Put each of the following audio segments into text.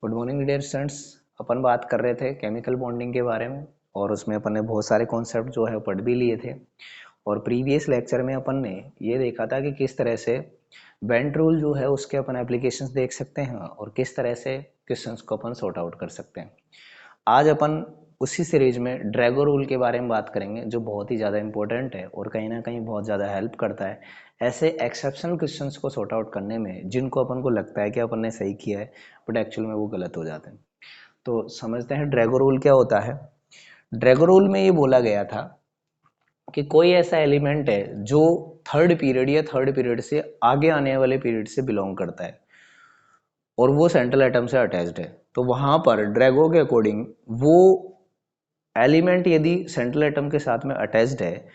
Good morning dear students. अपन बात कर रहे थे केमिकल बॉन्डिंग के बारे में और उसमें अपन ने बहुत सारे कॉन्सेप्ट जो है पढ़ भी लिए थे। और प्रीवियस लेक्चर में अपन ने ये देखा था कि किस तरह से बेंट रूल जो है उसके अपन एप्लीकेशंस देख सकते हैं और किस तरह से क्वेश्चंस को अपन सॉर्ट आउट कर सकते हैं। आज अपन उसी सीरीज में ड्रैगो रूल के बारे में बात करेंगे जो बहुत ही ज़्यादा इंपॉर्टेंट है और कहीं ना कहीं बहुत ज़्यादा हेल्प करता है ऐसे एक्सेप्शनल क्वेश्चंस को सॉर्ट आउट करने में जिनको अपन को लगता है कि अपन ने सही किया है बट एक्चुअल में वो गलत हो जाते हैं। तो समझते हैं ड्रैगो रूल क्या होता है। ड्रैगो रूल में ये बोला गया था कि कोई ऐसा एलिमेंट है जो थर्ड पीरियड या थर्ड पीरियड से आगे आने वाले पीरियड से बिलोंग करता है और वो सेंट्रल एटम से अटैच्ड है, तो वहां पर ड्रैगो के अकॉर्डिंग वो एलिमेंट यदि सेंट्रल एटम के साथ में अटैच्ड है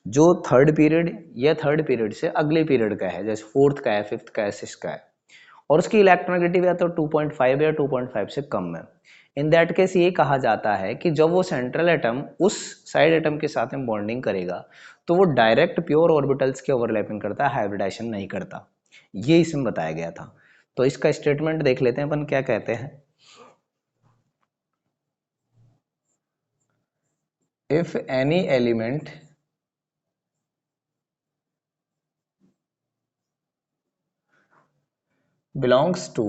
जो थर्ड पीरियड या थर्ड पीरियड से अगले पीरियड का है, जैसे फोर्थ का है, फिफ्थ का है, सिक्स का है, और उसकी इलेक्ट्रोनेगेटिव या तो 2.5 या 2.5 से कम है, इन दैट केस ये कहा जाता है कि जब वो सेंट्रल एटम उस साइड एटम के साथ में बॉन्डिंग करेगा तो वो डायरेक्ट प्योर ऑर्बिटल्स के ओवरलैपिंग करता है, हाइब्रिडाइजेशन नहीं करता। ये इसमें बताया गया था। तो इसका स्टेटमेंट देख लेते हैं अपन क्या कहते हैं। If any element belongs to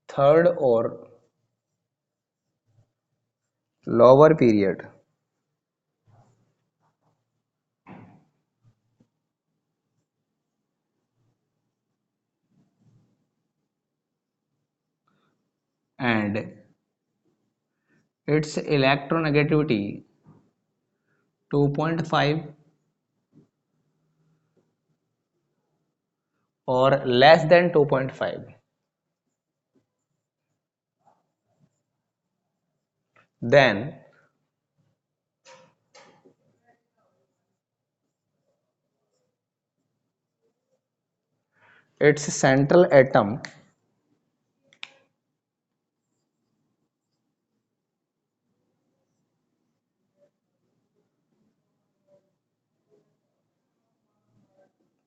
third or lower period and its electronegativity 2.5 or less than 2.5, then its central atom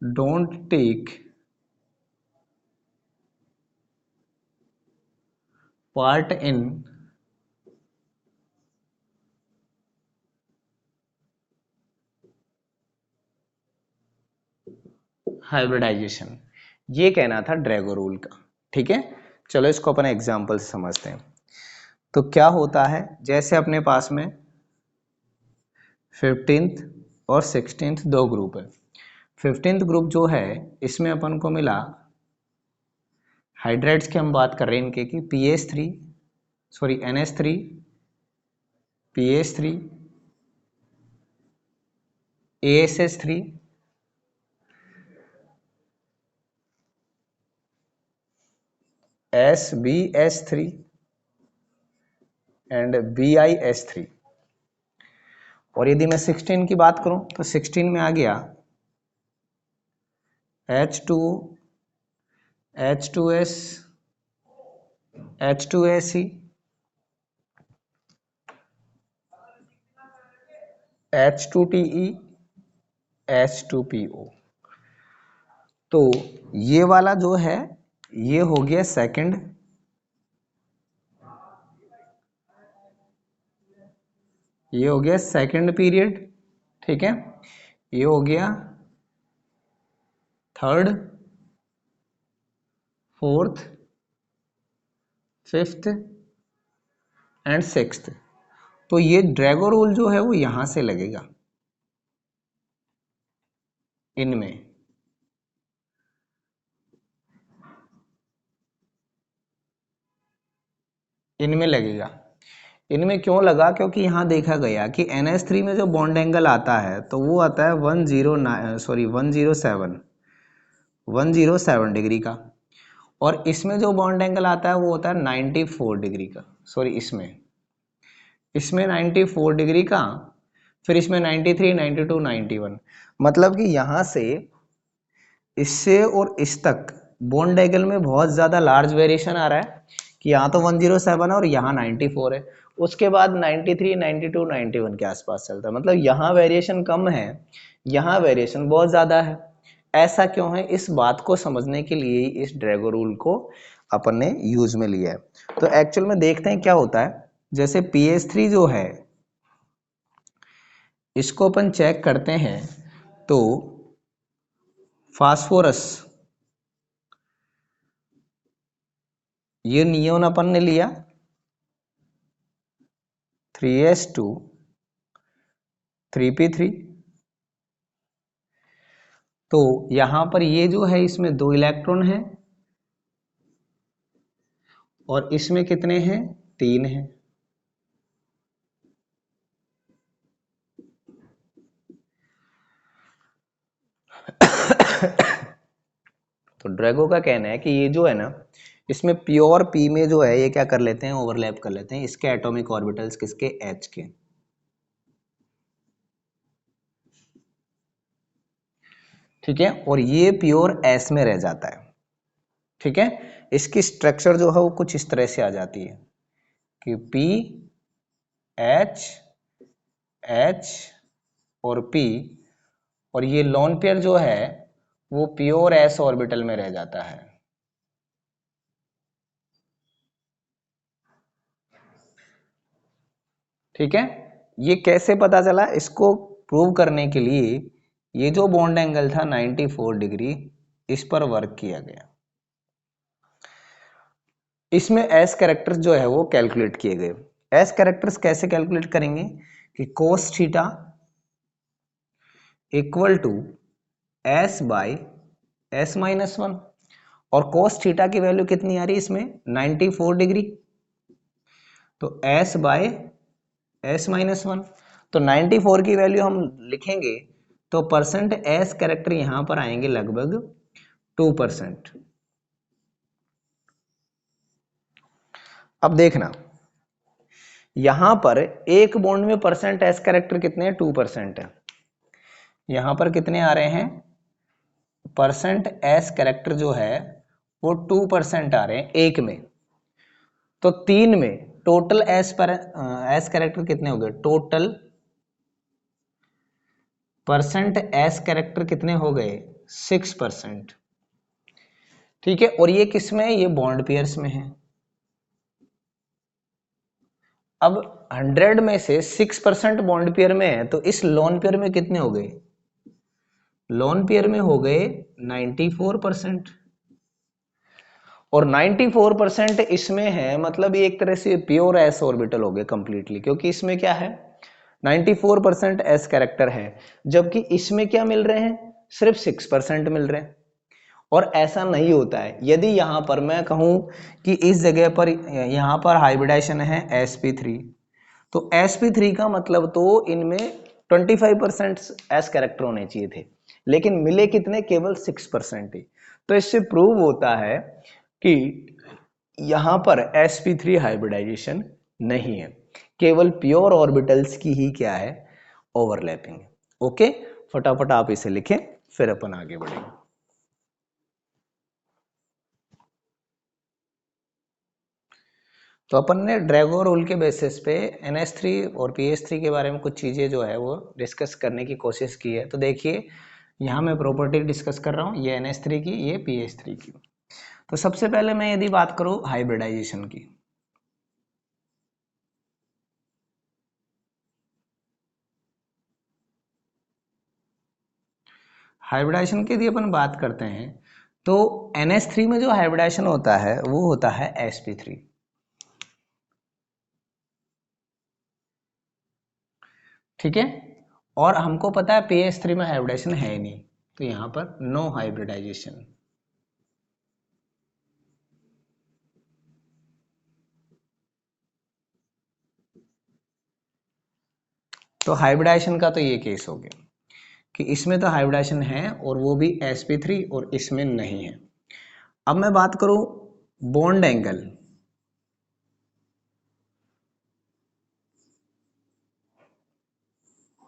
don't take part in hybridisation. ये कहना था ड्रैगो रूल का। ठीक है, चलो इसको अपने एग्जांपल से समझते हैं। तो क्या होता है, जैसे अपने पास में 15th और 16th दो ग्रुप है। 15th ग्रुप जो है इसमें अपन को मिला हाइड्राइड्स की, हम बात कर रहे हैं इनके की PH3 sorry NH3 PH3 ASH3 SBH3 and BIH3। और यदि मैं 16 की बात करूं तो 16 में आ गया H2O H2S H2SE H2TE H2PO। तो ये वाला जो है ये हो गया सेकंड, ये हो गया सेकंड पीरियड। ठीक है, ये हो गया third, fourth, fifth and sixth. तो ये ड्रैगो रूल जो है वो यहां से लगेगा, इनमें इनमें लगेगा। इनमें क्यों लगा, क्योंकि यहां देखा गया कि NH3 में जो बॉन्ड एंगल आता है तो वो आता है 107 डिग्री का, और इसमें जो बॉन्ड एंगल आता है वो होता है 94 डिग्री का। सॉरी, इसमें 94 डिग्री का, फिर इसमें 93, 92, 91। मतलब कि यहां से इससे और इस तक बॉन्ड एंगल में बहुत ज्यादा लार्ज वेरिएशन आ रहा है, कि यहाँ तो 107 है और यहाँ 94 है, उसके बाद 93, 92, 91 के आसपास चलता है, मतलब यहाँ वेरिएशन कम है, यहाँ वेरिएशन बहुत ज़्यादा है। ऐसा क्यों है, इस बात को समझने के लिए इस ड्रैगो रूल को अपन ने यूज में लिया है। तो एक्चुअल में देखते हैं क्या होता है। जैसे PS3 जो है इसको अपन चेक करते हैं, तो फास्फोरस, ये नियोन अपन ने लिया 3s2 3p3, तो यहां पर ये जो है इसमें 2 इलेक्ट्रॉन है और इसमें कितने हैं, 3 हैं। तो ड्रैगो का कहना है कि ये जो है ना, इसमें प्योर पी में जो है ये क्या कर लेते हैं, ओवरलैप कर लेते हैं इसके एटॉमिक ऑर्बिटल्स, किसके, एच के। ठीक है, और ये प्योर एस में रह जाता है। ठीक है, इसकी स्ट्रक्चर जो है वो कुछ इस तरह से आ जाती है कि पी एच एच और पी, और ये लोन पेयर जो है वो प्योर एस ऑर्बिटल में रह जाता है। ठीक है, ये कैसे पता चला, इसको प्रूव करने के लिए ये जो बॉन्ड एंगल था 94 डिग्री, इस पर वर्क किया गया। इसमें एस कैरेक्टर्स जो है वो कैलकुलेट किए गए। एस कैरेक्टर्स कैसे कैलकुलेट करेंगे कि cos theta equal to S by S minus one, और कोस थीटा की वैल्यू कितनी आ रही है इसमें, 94 डिग्री, तो S by S minus one. तो 94 की वैल्यू हम लिखेंगे तो परसेंट एस कैरेक्टर यहां पर आएंगे लगभग 2%। अब देखना यहां पर एक बॉन्ड में परसेंट एस कैरेक्टर कितने हैं, 2% है। यहां पर कितने आ रहे हैं, परसेंट एस कैरेक्टर जो है वो 2% आ रहे हैं एक में। तो 3 में टोटल एस पर एस कैरेक्टर कितने हो गए, टोटल परसेंट एस कैरेक्टर कितने हो गए, 6%। ठीक है, और ये किस में है, ये बॉन्ड पेयर्स में है। अब 100 में से 6% बॉन्ड पेयर में है, तो इस लोन पेयर में कितने हो गए, लोन पेयर में हो गए 94%। और 94% इसमें है, मतलब ये एक तरह से प्योर एस ऑर्बिटल हो गए कंप्लीटली, क्योंकि इसमें क्या है 94% एस कैरेक्टर है, जबकि इसमें क्या मिल रहे हैं, सिर्फ 6% मिल रहे हैं। और ऐसा नहीं होता है, यदि यहां पर मैं कहूं कि इस जगह पर यहां पर हाइब्रिडाइजेशन है sp3, तो sp3 का मतलब तो इनमें 25% एस कैरेक्टर होने चाहिए थे, लेकिन मिले कितने, केवल 6% ही। तो इससे प्रूव होता है कि यहां पर sp3 हाइब्रिडाइजेशन नहीं है, केवल प्योर ऑर्बिटल्स की ही क्या है, ओवरलैपिंग। ओके, फटाफट आप इसे लिखें, फिर अपन आगे बढ़ेंगे। तो अपन ने ड्रैगो रूल के बेसिस पे NH3 और PS3 के बारे में कुछ चीज़ें जो है वो डिस्कस करने की कोशिश की है। तो देखिए यहाँ मैं प्रॉपर्टी डिस्कस कर रहा हूँ, ये NH3 की, ये PS3 की। तो सबसे पहले मैं यदि बात करूँ हाइब्रिडाइजेशन की, हाइब्रिडाइजेशन की यदि अपन बात करते हैं तो NH3 में जो हाइब्रिडाइजेशन होता है वो होता है sp3। ठीक है, और हमको पता है PS3 में हाइब्रिडाइजेशन है ही नहीं, तो यहाँ पर नो हाइब्रिडाइजेशन। तो हाइब्रिडाइजेशन का तो ये केस हो गया कि इसमें तो हाइब्रिडाइजेशन है और वो भी sp3, और इसमें नहीं है। अब मैं बात करूं बॉन्ड एंगल,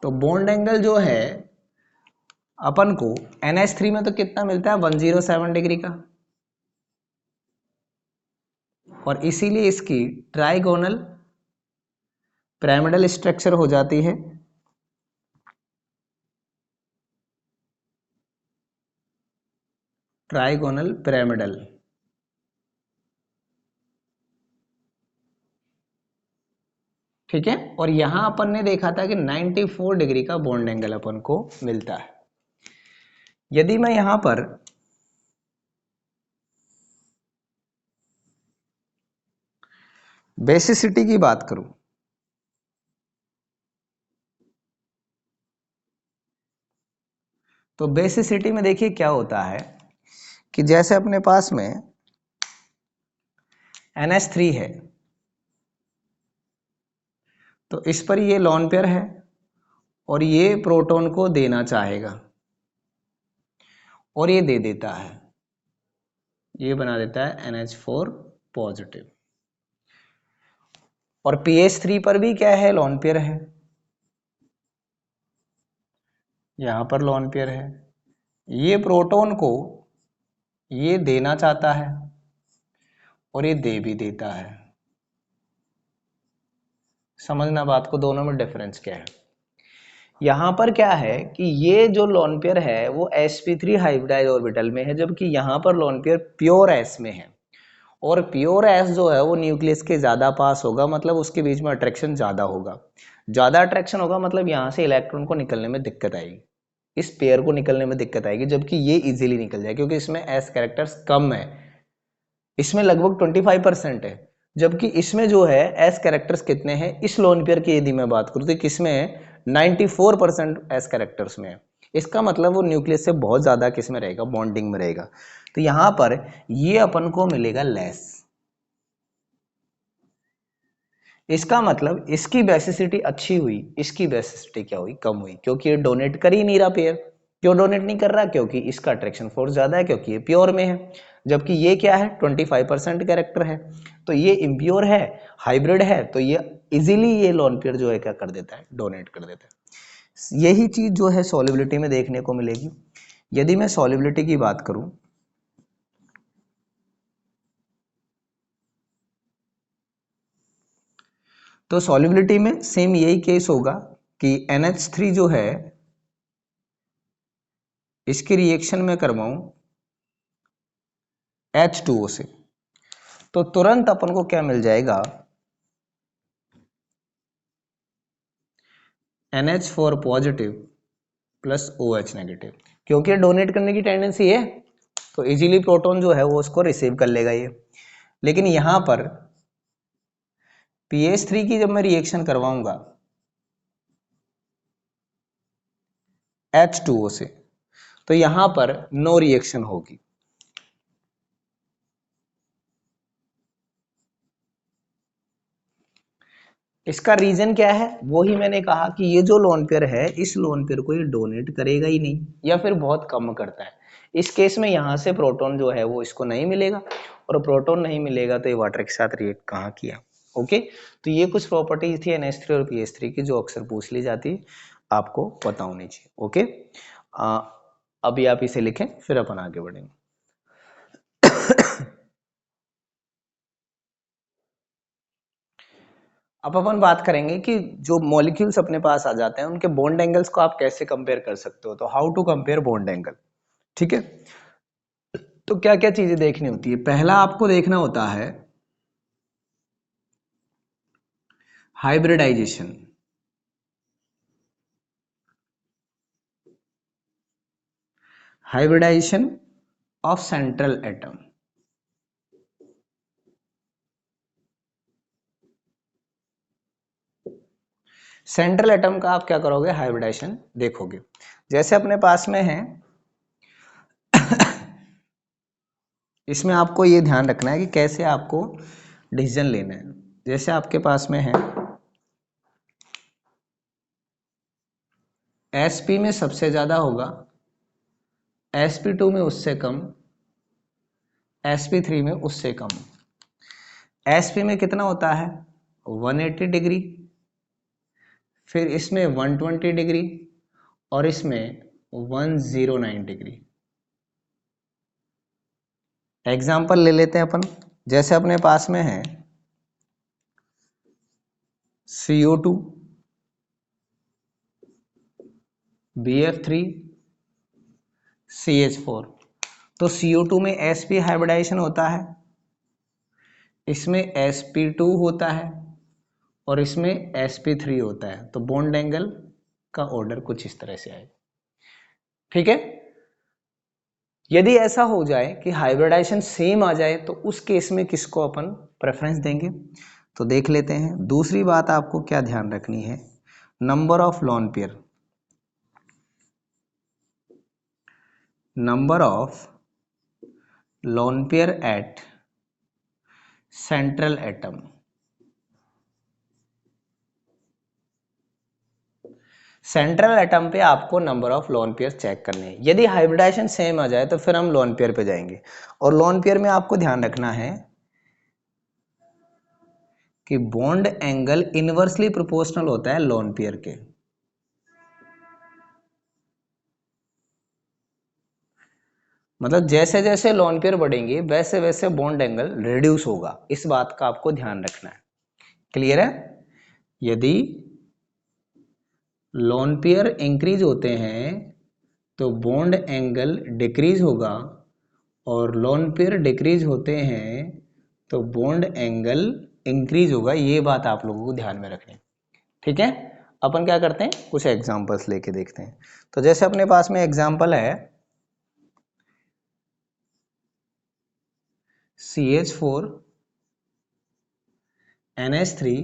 तो बॉन्ड एंगल जो है अपन को NH3 में तो कितना मिलता है, 107 डिग्री का। और इसीलिए इसकी ट्राइगोनल पिरामिडल स्ट्रक्चर हो जाती है। Trigonal pyramidal. ठीक है, और यहां अपन ने देखा था कि 94 डिग्री का बॉन्ड एंगल अपन को मिलता है। यदि मैं यहां पर बेसिसिटी की बात करूं तो बेसिसिटी में देखिए क्या होता है कि जैसे अपने पास में NH3 है तो इस पर ये लोन पेयर है और ये प्रोटॉन को देना चाहेगा और ये दे देता है, ये बना देता है NH4 पॉजिटिव। और PH3 पर भी क्या है, लोन पेयर है, यहां पर लोन पेयर है, ये प्रोटॉन को ये देना चाहता है और ये दे भी देता है। समझना बात को, दोनों में डिफरेंस क्या है। यहां पर क्या है कि ये जो लोन पेयर है वो sp3 हाइब्रिडाइज ऑर्बिटल में है, जबकि यहां पर लोन पेयर प्योर s में है। और प्योर s जो है वो न्यूक्लियस के ज्यादा पास होगा, मतलब उसके बीच में अट्रैक्शन ज्यादा होगा। ज्यादा अट्रैक्शन होगा मतलब यहां से इलेक्ट्रॉन को निकलने में दिक्कत आएगी, इस पेयर को निकलने में दिक्कत आएगी, जबकि ये इजीली निकल जाए क्योंकि इसमें s कैरेक्टर्स कम है, इसमें लगभग 25% है। जबकि इसमें जो है एस कैरेक्टर्स कितने हैं, इस लोन पेयर की यदि मैं बात करूं तो किसमें है, 94% एस कैरेक्टर्स में है। इसका मतलब वो न्यूक्लियस से बहुत ज्यादा किस में रहेगा, बॉन्डिंग में रहेगा। तो यहां पर ये अपन को मिलेगा लेस। इसका मतलब इसकी बेसिसिटी अच्छी हुई, इसकी बेसिसिटी क्या हुई, कम हुई, क्योंकि ये डोनेट कर ही नहीं रहा पेयर। क्यों डोनेट नहीं कर रहा, क्योंकि इसका अट्रैक्शन फोर्स ज्यादा है, क्योंकि ये प्योर में है। जबकि ये क्या है, 25% कैरेक्टर है, तो ये इम्प्योर है, हाइब्रिड है, तो ये इजीली ये लोन पेयर जो है क्या कर देता है, डोनेट कर देता है। यही चीज जो है सॉल्युबिलिटी में देखने को मिलेगी। यदि मैं सॉल्युबिलिटी की बात करूं तो सॉल्युबिलिटी में सेम यही केस होगा कि NH3 जो है इसकी रिएक्शन में करवाऊं H2O से, तो तुरंत अपन को क्या मिल जाएगा, NH4 positive plus OH negative. क्योंकि डोनेट करने की टेंडेंसी है तो इजीली प्रोटॉन जो है वो उसको रिसीव कर लेगा ये। लेकिन यहां पर PH3 की जब मैं रिएक्शन करवाऊंगा H2O से तो यहां पर नो रिएक्शन होगी। इसका रीजन क्या है, वो ही मैंने कहा कि ये जो लोन पेयर है इस लोन पेयर को ये डोनेट करेगा ही नहीं या फिर बहुत कम करता है। इस केस में यहां से प्रोटॉन जो है वो इसको नहीं मिलेगा, और प्रोटॉन नहीं मिलेगा तो ये वाटर के साथ रिएक्ट कहाँ किया। ओके, तो ये कुछ प्रॉपर्टीज थी NH3 और PH3 की जो अक्सर पूछ ली जाती है, आपको पता होनी चाहिए। ओके, अभी आप इसे लिखें फिर अपन आगे बढ़ेंगे। अब अपन बात करेंगे कि जो मॉलिक्यूल्स अपने पास आ जाते हैं उनके बॉन्ड एंगल्स को आप कैसे कंपेयर कर सकते हो, तो how to compare bond angle. ठीक है, तो क्या क्या चीजें देखनी होती है, पहला आपको देखना होता है hybridisation. Hybridisation of central atom. Central atom का आप क्या करोगे, हाइब्रिडाइजेशन देखोगे। जैसे अपने पास में है इसमें आपको ये ध्यान रखना है कि कैसे आपको डिसीजन लेना है। जैसे आपके पास में है sp में सबसे ज्यादा होगा, sp2 में उससे कम, sp3 में उससे कम। sp में कितना होता है 180 डिग्री, फिर इसमें 120 डिग्री और इसमें 109 डिग्री। एग्जाम्पल ले लेते हैं अपन। जैसे अपने पास में है CO2, BF3, CH4। तो CO2 में sp हाइब्रिडाइजेशन होता है, इसमें sp2 होता है और इसमें sp3 होता है। तो बॉन्ड एंगल का ऑर्डर कुछ इस तरह से आएगा। ठीक है। यदि ऐसा हो जाए कि हाइब्रिडाइजेशन सेम आ जाए तो उस केस में किसको अपन प्रेफरेंस देंगे, तो देख लेते हैं। दूसरी बात आपको क्या ध्यान रखनी है, number of lone pair, number of lone pair at central atom. Central atom पे आपको number of lone pair check करने हैं। यदि हाइब्रिडाइजेशन सेम आ जाए तो फिर हम लोन पेयर पे जाएंगे। और लोन पेयर में आपको ध्यान रखना है कि बॉन्ड एंगल इनवर्सली प्रोपोर्शनल होता है लोन पेयर के। मतलब जैसे जैसे लोन पेयर बढ़ेंगे वैसे वैसे बॉन्ड एंगल रिड्यूस होगा, इस बात का आपको ध्यान रखना है। क्लियर है। यदि लोन पेयर इंक्रीज होते हैं तो बॉन्ड एंगल डिक्रीज होगा, और लोन पेयर डिक्रीज होते हैं तो बॉन्ड एंगल इंक्रीज होगा। ये बात आप लोगों को ध्यान में रखनी। ठीक है। अपन क्या करते हैं, कुछ एग्जांपल्स लेके देखते हैं। तो जैसे अपने पास में एग्जांपल है CH4 NH3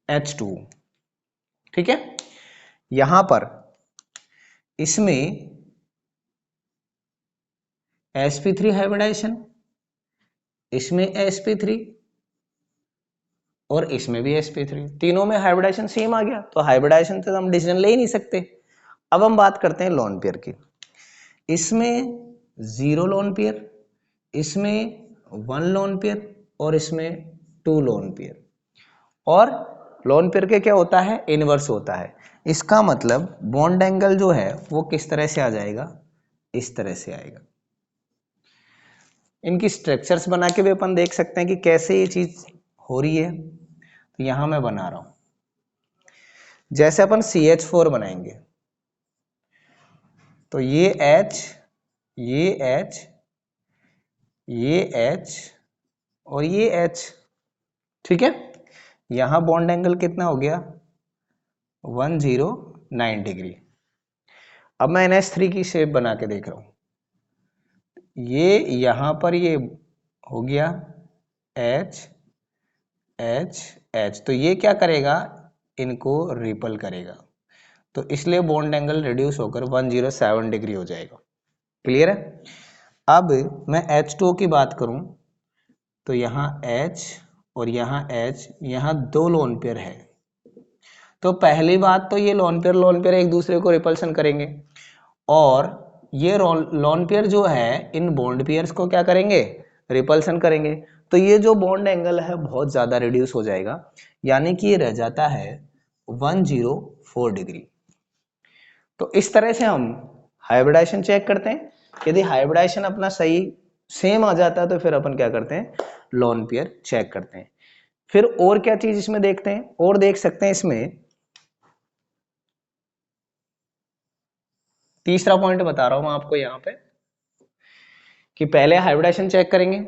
H2। ठीक है। यहां पर इसमें sp3 हाइब्रिडाइजेशन, इसमें sp3 और इसमें भी sp3, तीनों में हाइब्रिडाइजेशन सेम आ गया। तो हाइब्रिडाइजेशन से हम डिसीजन ले ही नहीं सकते। अब हम बात करते हैं लोन पेयर की। इसमें 0 लोन पेयर, इसमें 1 लोन पेयर और इसमें 2 लोन पेयर। और लोन पेयर के क्या होता है, इनवर्स होता है। इसका मतलब बॉन्ड एंगल जो है वो किस तरह से आ जाएगा, इस तरह से आएगा। इनकी स्ट्रक्चर्स बना के भी अपन देख सकते हैं कि कैसे ये चीज हो रही है। तो यहां मैं बना रहा हूं, जैसे अपन CH4 बनाएंगे तो ये H, ये H, ये H और ये H। ठीक है। यहां बॉन्ड एंगल कितना हो गया, 109 डिग्री। अब मैं NH3 की शेप बना के देख रहा हूं, ये यहां पर ये हो गया H H H। तो ये क्या करेगा, इनको रिपल करेगा। तो इसलिए बॉन्ड एंगल रिड्यूस होकर 107 डिग्री हो जाएगा। क्लियर है। अब मैं H2 की बात करूं तो यहाँ H और यहाँ H, यहाँ 2 लोन पेयर है। तो पहली बात तो ये लोन पेयर एक दूसरे को रिपल्सन करेंगे, और ये लोन पेयर जो है इन बॉन्ड पेयर्स को क्या करेंगे, रिपल्सन करेंगे। तो ये जो बॉन्ड एंगल है बहुत ज्यादा रिड्यूस हो जाएगा, यानी कि ये रह जाता है 104 डिग्री। तो इस तरह से हम हाइब्रिडाइजेशन चेक करते हैं। यदि हाइब्रिडाइजेशन अपना सही सेम आ जाता है तो फिर अपन क्या करते हैं, लोन पेयर चेक करते हैं। फिर और क्या चीज इसमें देखते हैं, और देख सकते हैं इसमें तीसरा पॉइंट बता रहा हूं मैं आपको यहां पे, कि पहले हाइब्रिडाइजेशन चेक करेंगे,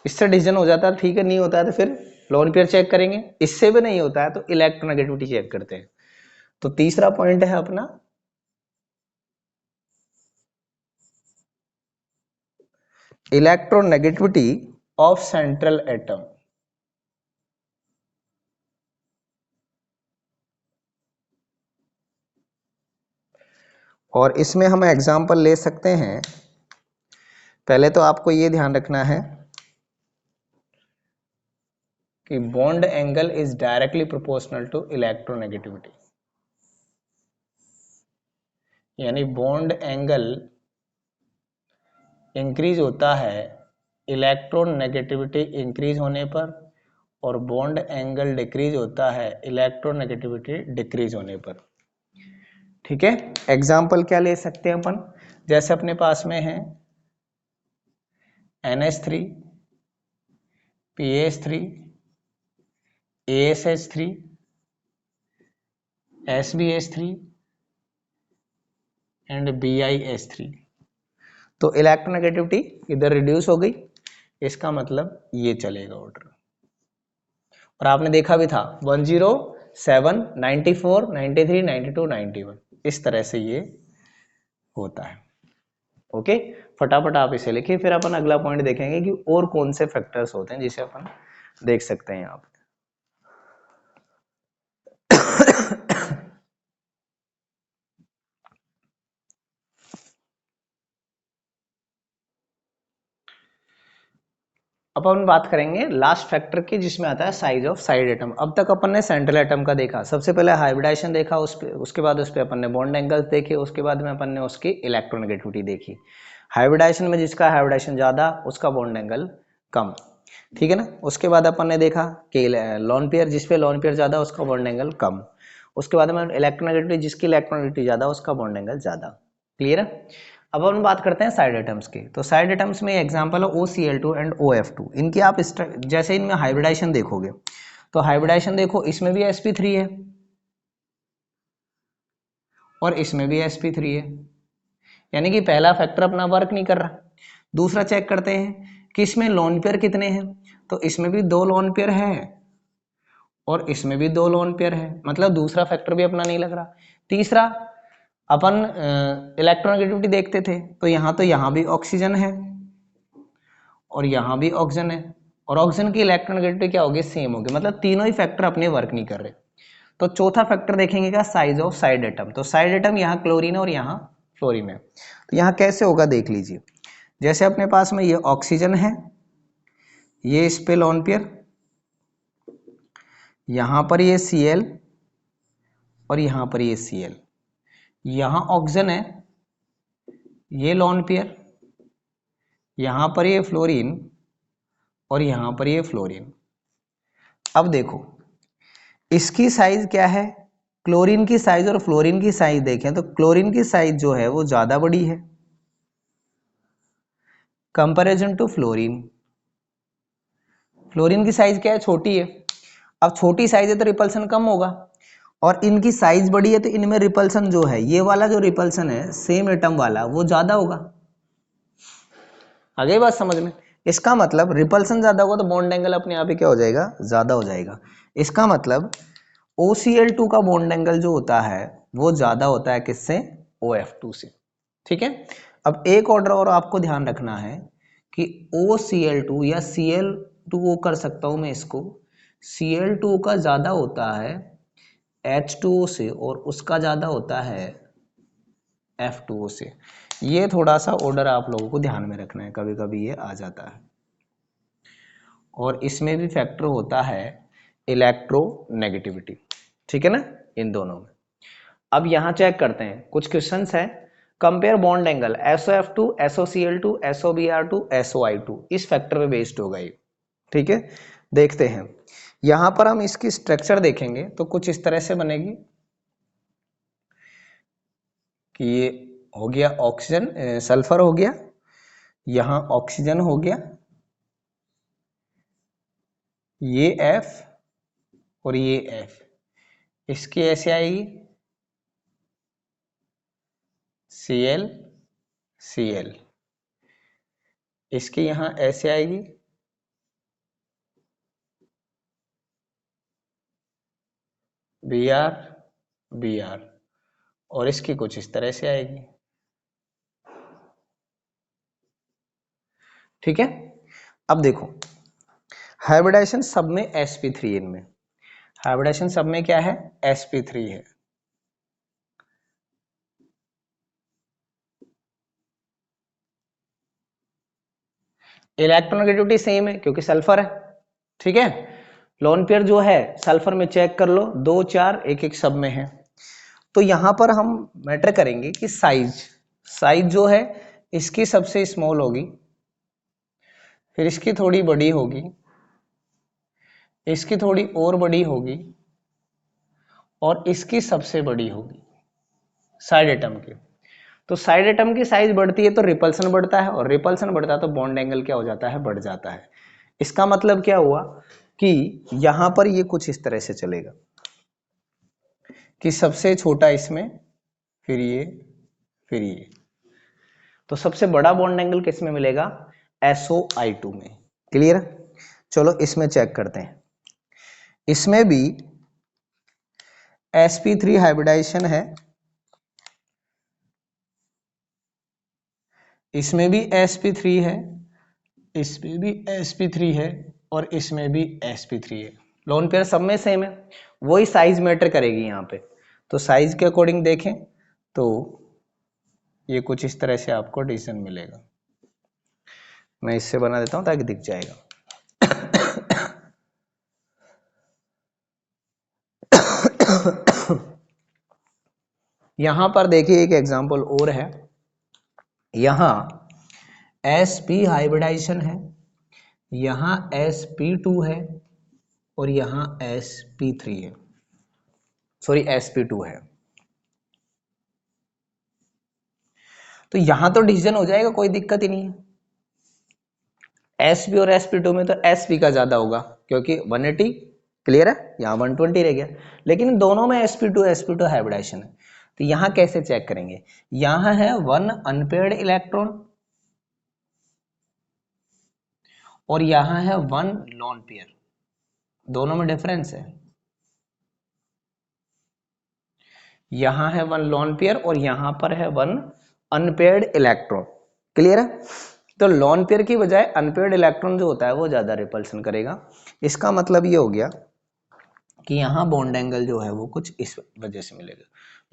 इससे डिसीजन हो जाता है ठीक है, नहीं होता है तो फिर लोन पेयर चेक करेंगे, इससे भी नहीं होता है तो इलेक्ट्रोनेगेटिविटी चेक करते हैं। तो तीसरा पॉइंट है अपना इलेक्ट्रोनेगेटिविटी ऑफ सेंट्रल एटम। और इसमें हम एग्जांपल ले सकते हैं। पहले तो आपको ये ध्यान रखना है कि bond angle is directly proportional to electronegativity, यानी बॉन्ड एंगल इंक्रीज होता है इलेक्ट्रोनेगेटिविटी इंक्रीज होने पर, और बॉन्ड एंगल डिक्रीज होता है इलेक्ट्रोनेगेटिविटी डिक्रीज होने पर। ठीक है। एग्जाम्पल क्या ले सकते हैं अपन, जैसे अपने पास में है NH3, PaH3, ASH3, SbH3 and BiH3। तो इलेक्ट्रोनेगेटिविटी इधर रिड्यूस हो गई, इसका मतलब ये चलेगा ऑर्डर। और आपने देखा भी था 107, 94, 93, 92, 91 इस तरह से ये होता है। ओके, फटाफट आप इसे लिखिए, फिर अपन अगला पॉइंट देखेंगे कि और कौन से फैक्टर्स होते हैं जिसे अपन देख सकते हैं यहाँ पे। अब अपन बात करेंगे लास्ट फैक्टर की, जिसमें आता है साइज ऑफ साइड एटम। अब तक अपन ने सेंट्रल एटम का देखा, सबसे पहले हाइब्रिडाइजेशन देखा, उसके बाद उस पर अपन ने बॉन्ड एंगल्स देखे, उसके बाद में अपन ने उसकी इलेक्ट्रोनेगेटिविटी देखी। हाइब्रिडाइजेशन में जिसका हाइब्रिडाइजेशन ज्यादा उसका बॉन्ड एंगल कम, ठीक है ना। उसके बाद अपन ने देखा कि लॉन पेयर, जिसपे लॉन पेयर ज्यादा उसका बॉन्ड एंगल कम। उसके बाद में इलेक्ट्रोनेगेटिविटी, जिसकी इलेक्ट्रोनेगेटिविटी ज्यादा उसका बॉन्ड एंगल ज्यादा। क्लियर है। अब हम बात करते हैं साइड एटम्स की। तो साइड एटम्स में एग्जांपल है OCl2 एंड OF2। इनकी आप जैसे इनमें हाइब्रिडाइजेशन देखोगे, तो हाइब्रिडाइजेशन देखो, इसमें भी sp3 है और इसमें भी sp3 है, यानी कि पहला फैक्टर अपना वर्क नहीं कर रहा। दूसरा चेक करते हैं कि इसमें लोन पेयर कितने हैं, तो इसमें भी 2 लोन पेयर है और इसमें भी 2 लोन पेयर है, मतलब दूसरा फैक्टर भी अपना नहीं लग रहा। तीसरा, अपन इलेक्ट्रोनेगेटिविटी देखते थे, तो यहाँ भी ऑक्सीजन है और यहाँ भी ऑक्सीजन है, और ऑक्सीजन की इलेक्ट्रोनेगेटिविटी क्या होगी, सेम होगी, मतलब तीनों ही फैक्टर अपने वर्क नहीं कर रहे। तो चौथा फैक्टर देखेंगे क्या, साइज ऑफ साइड एटम। तो साइड एटम यहाँ क्लोरीन है और यहाँ फ्लोरीन है, तो यहाँ कैसे होगा देख लीजिए। जैसे अपने पास में ये ऑक्सीजन है, ये इस पे लोन पेयर, यहाँ पर ये Cl और यहाँ पर ये Cl, यहाँ ऑक्सीजन है, ये लोन पेयर, यहाँ पर ये फ्लोरीन और यहाँ पर ये फ्लोरीन। अब देखो इसकी साइज क्या है, क्लोरीन की साइज और फ्लोरीन की साइज देखें तो क्लोरीन की साइज जो है वो ज्यादा बड़ी है कंपैरिजन टू फ्लोरीन। फ्लोरीन की साइज क्या है, छोटी है। अब छोटी साइज है तो रिपल्सन कम होगा, और इनकी साइज बड़ी है तो इनमें रिपल्सन जो है, ये वाला जो रिपल्सन है सेम एटम वाला, वो ज्यादा होगा। आगे बात समझ में। इसका मतलब रिपल्सन ज्यादा होगा तो बॉन्ड एंगल अपने आप ही क्या हो जाएगा, ज्यादा हो जाएगा। इसका मतलब OCl2 का बॉन्ड एंगल जो होता है वो ज्यादा होता है किससे, OF2 से। ठीक है। अब एक ऑर्डर और आपको ध्यान रखना है कि OCl2 या Cl2O कर सकता हूं मैं इसको, Cl2 का ज्यादा होता है H2O से और उसका ज्यादा होता है F2O से। ये थोड़ा सा ऑर्डर आप लोगों को ध्यान में रखना है, कभी कभी ये आ जाता है। और इसमें भी फैक्टर होता है इलेक्ट्रोनेगेटिविटी, ठीक है ना, इन दोनों में। अब यहां चेक करते हैं कुछ क्वेश्चंस है। Compare bond angle SOF2, SOCl2, SOBr2, SOI2, इस फैक्टर पे बेस्ड होगा ये। ठीक है, देखते हैं। यहां पर हम इसकी स्ट्रक्चर देखेंगे तो कुछ इस तरह से बनेगी कि ये हो गया ऑक्सीजन, सल्फर हो गया, यहां ऑक्सीजन हो गया, ये F और ये F, इसकी ऐसे आएगी Cl Cl, इसकी यहां ऐसे आएगी Br Br, और इसकी कुछ इस तरह से आएगी। ठीक है। अब देखो हाइब्रिडाइजेशन सब में sp3, इनमें हाइब्रिडाइजेशन सब में क्या है, sp3 है। इलेक्ट्रोनेगेटिविटी सेम है क्योंकि सल्फर है। ठीक है, लोन पेयर जो है सल्फर में चेक कर लो, 2 4 1 1 सब में है। तो यहां पर हम मैटर करेंगे कि साइज, साइज जो है इसकी सबसे स्मॉल होगी, फिर इसकी थोड़ी बड़ी होगी, इसकी थोड़ी और बड़ी होगी, और इसकी सबसे बड़ी होगी साइड एटम की। तो साइड एटम की साइज बढ़ती है तो रिपल्सन बढ़ता है, और रिपल्सन बढ़ता है तो बॉन्ड एंगल क्या हो जाता है, बढ़ जाता है। इसका मतलब क्या हुआ कि यहां पर ये कुछ इस तरह से चलेगा कि सबसे छोटा इसमें, फिर ये, फिर ये। तो सबसे बड़ा बॉन्ड एंगल किस में मिलेगा, SOI2 में। क्लियर। चलो इसमें चेक करते हैं। इसमें भी sp3 हाइब्रिडाइजेशन है, इसमें भी sp3 है, इसमें भी sp3 है, और इसमें भी sp3 है। लोन पेयर सब में सेम है, वही साइज मैटर करेगी यहाँ पे। तो साइज के अकॉर्डिंग देखें तो ये कुछ इस तरह से आपको डिसीजन मिलेगा। मैं इससे बना देता हूं ताकि दिख जाएगा। यहां पर देखिए एक एग्जांपल और है। यहां sp हाइब्रिडाइजेशन है, यहां sp2 है, और यहां sp3 है, सॉरी sp2 है। तो यहां तो डिसीजन हो जाएगा, कोई दिक्कत ही नहीं है। sp और sp2 में तो sp का ज्यादा होगा क्योंकि 180, क्लियर है, यहाँ 120 रह गया। लेकिन दोनों में sp2 हाइब्रिडाइजेशन है। तो यहाँ कैसे चेक करेंगे, यहाँ है 1 अनपेयर्ड इलेक्ट्रॉन और यहाँ है 1 लोन पेयर, दोनों में डिफरेंस है। यहाँ है 1 लोन पेयर और यहाँ पर है 1 अनपेयर्ड इलेक्ट्रॉन, क्लियर है। तो लोन पेयर की बजाय अनपेयर्ड इलेक्ट्रॉन जो होता है वो ज्यादा रिपल्सन करेगा। इसका मतलब ये हो गया कि यहाँ बॉन्ड एंगल जो है वो कुछ इस वजह से मिलेगा।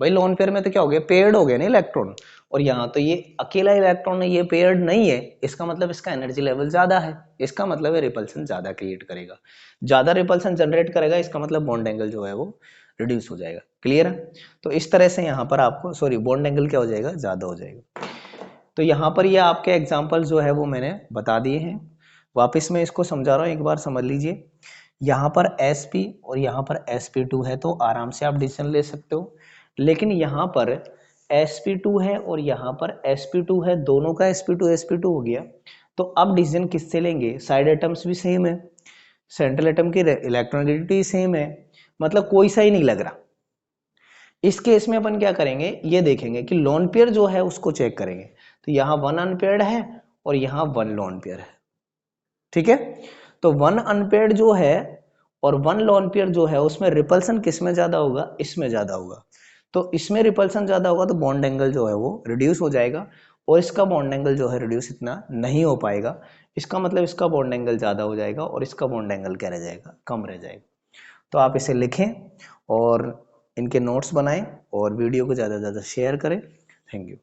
भाई लोन पेयर में तो क्या हो गया, पेयर्ड हो गया ना इलेक्ट्रॉन, और यहाँ तो ये अकेला इलेक्ट्रॉन है, ये पेयर्ड नहीं है। इसका मतलब इसका एनर्जी लेवल ज्यादा है, इसका मतलब है रिपल्सन ज्यादा क्रिएट करेगा, ज्यादा रिपल्सन जनरेट करेगा, इसका मतलब बॉन्ड एंगल जो है वो रिड्यूस हो जाएगा। क्लियर है। तो इस तरह से यहाँ पर आपको सॉरी बॉन्ड एंगल क्या हो जाएगा, ज्यादा हो जाएगा। तो यहाँ पर ये आपके एग्जाम्पल जो है वो मैंने बता दिए हैं। वापस मैं इसको समझा रहा हूँ, एक बार समझ लीजिए। यहाँ पर sp और यहाँ पर sp2 है तो आराम से आप डिसीजन ले सकते हो। लेकिन यहाँ पर sp2 है और यहाँ पर sp2 है, दोनों का sp2 हो गया। तो अब डिसीजन किससे लेंगे, साइड एटम्स भी सेम है, सेंट्रल एटम की इलेक्ट्रोनेगेटिविटी सेम है, मतलब कोई सा ही नहीं लग रहा। इस केस में अपन क्या करेंगे, ये देखेंगे कि लोन पेयर जो है उसको चेक करेंगे। तो यहाँ 1 अनपेयर्ड है और यहाँ 1 लोन पेयर है, ठीक है। तो 1 अनपेयर्ड जो है और 1 लोन पेयर जो है उसमें रिपल्सन किस में ज्यादा होगा, इसमें ज्यादा होगा। तो इसमें रिपल्सन ज्यादा होगा तो बॉन्ड एंगल जो है वो रिड्यूस हो जाएगा, और इसका बॉन्ड एंगल जो है रिड्यूस इतना नहीं हो पाएगा। इसका मतलब इसका बॉन्ड एंगल ज्यादा हो जाएगा और इसका बॉन्ड एंगल क्या रह जाएगा, कम रह जाएगा। तो आप इसे लिखें और इनके नोट्स बनाएं और वीडियो को ज़्यादा से ज़्यादा शेयर करें। Thank you.